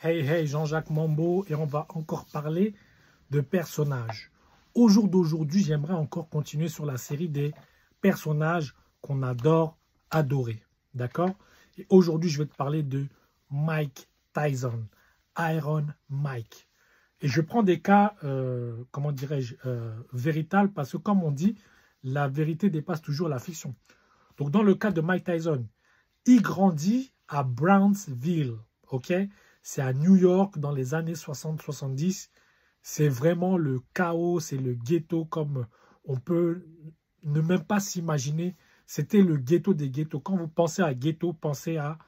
Hey, hey, Jean-Jacques Mambo, et on va encore parler de personnages. Au jour d'aujourd'hui, j'aimerais encore continuer sur la série des personnages qu'on adore adorer. D'accord? Et aujourd'hui, je vais te parler de Mike Tyson, Iron Mike. Et je prends des cas, comment dirais-je, véritables, parce que comme on dit, la vérité dépasse toujours la fiction. Donc, dans le cas de Mike Tyson, il grandit à Brownsville, ok? C'est à New York dans les années 60-70. C'est vraiment le chaos, c'est le ghetto comme on peut ne même pas s'imaginer. C'était le ghetto des ghettos. Quand vous pensez à ghetto, pensez à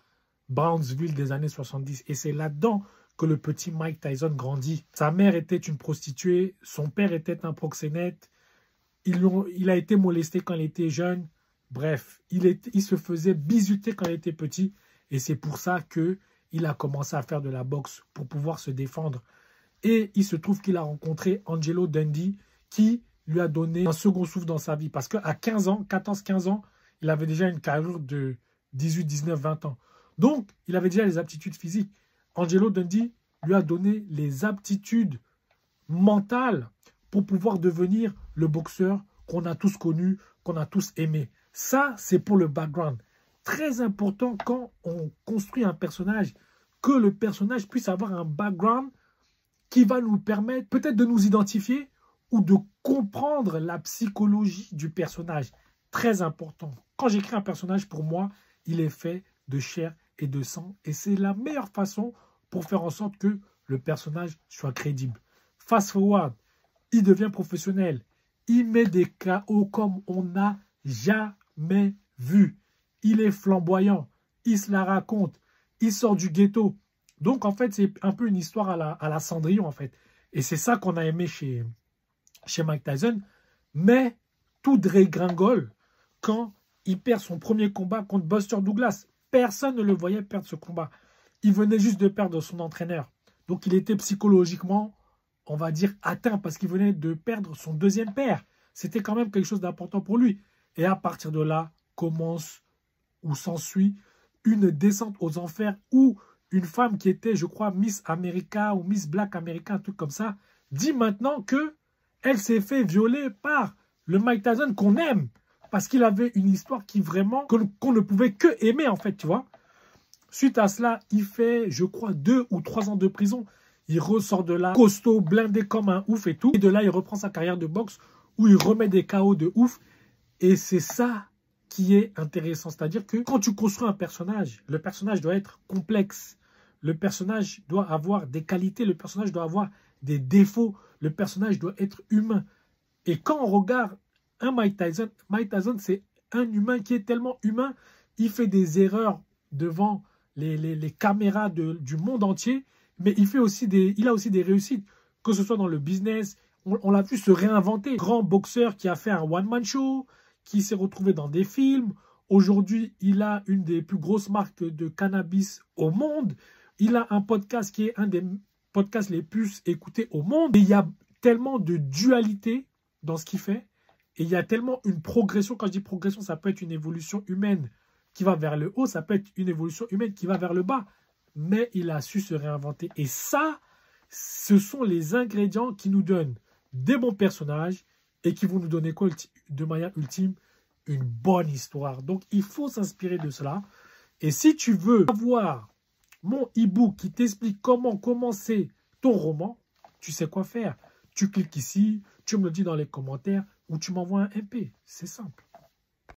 Brownsville des années 70. Et c'est là-dedans que le petit Mike Tyson grandit. Sa mère était une prostituée, son père était un proxénète. Il a été molesté quand il était jeune. Bref, il se faisait bisuter quand il était petit. Et c'est pour ça qu'il a commencé à faire de la boxe pour pouvoir se défendre. Et il se trouve qu'il a rencontré Angelo Dundee qui lui a donné un second souffle dans sa vie. Parce qu'à 15 ans, 14-15 ans, il avait déjà une carrure de 18, 19, 20 ans. Donc, il avait déjà les aptitudes physiques. Angelo Dundee lui a donné les aptitudes mentales pour pouvoir devenir le boxeur qu'on a tous connu, qu'on a tous aimé. Ça, c'est pour le background. Très important quand on construit un personnage, que le personnage puisse avoir un background qui va nous permettre peut-être de nous identifier ou de comprendre la psychologie du personnage. Très important. Quand j'écris un personnage, pour moi, il est fait de chair et de sang. Et c'est la meilleure façon pour faire en sorte que le personnage soit crédible. Fast forward, il devient professionnel. Il met des KO comme on n'a jamais vu. Il est flamboyant. Il se la raconte. Il sort du ghetto. Donc, en fait, c'est un peu une histoire à la Cendrillon, en fait. Et c'est ça qu'on a aimé chez Mike Tyson. Mais tout dégringole quand il perd son premier combat contre Buster Douglas. Personne ne le voyait perdre ce combat. Il venait juste de perdre son entraîneur. Donc, il était psychologiquement, on va dire, atteint parce qu'il venait de perdre son deuxième père. C'était quand même quelque chose d'important pour lui. Et à partir de là, commence ou s'ensuit une descente aux enfers où une femme qui était, je crois, Miss America ou Miss Black America, un truc comme ça, dit maintenant que elle s'est fait violer par le Mike Tyson qu'on aime. Parce qu'il avait une histoire qui vraiment, qu'on ne pouvait que aimer, en fait, tu vois. Suite à cela, il fait, je crois, 2 ou 3 ans de prison. Il ressort de là, costaud, blindé comme un ouf et tout. Et de là, il reprend sa carrière de boxe où il remet des KO de ouf. Et c'est ça qui est intéressant. C'est-à-dire que quand tu construis un personnage, le personnage doit être complexe. Le personnage doit avoir des qualités. Le personnage doit avoir des défauts. Le personnage doit être humain. Et quand on regarde un Mike Tyson, c'est un humain qui est tellement humain. Il fait des erreurs devant les caméras du monde entier. Mais il a aussi des réussites. Que ce soit dans le business, on l'a vu se réinventer. Grand boxeur qui a fait un one-man show, qui s'est retrouvé dans des films. Aujourd'hui, il a une des plus grosses marques de cannabis au monde. Il a un podcast qui est un des podcasts les plus écoutés au monde. Et il y a tellement de dualité dans ce qu'il fait. Et il y a tellement une progression. Quand je dis progression, ça peut être une évolution humaine qui va vers le haut. Ça peut être une évolution humaine qui va vers le bas. Mais il a su se réinventer. Et ça, ce sont les ingrédients qui nous donnent des bons personnages et qui vont nous donner quoi de manière ultime? Une bonne histoire. Donc, il faut s'inspirer de cela. Et si tu veux avoir mon e-book qui t'explique comment commencer ton roman, tu sais quoi faire. Tu cliques ici, tu me le dis dans les commentaires ou tu m'envoies un MP. C'est simple.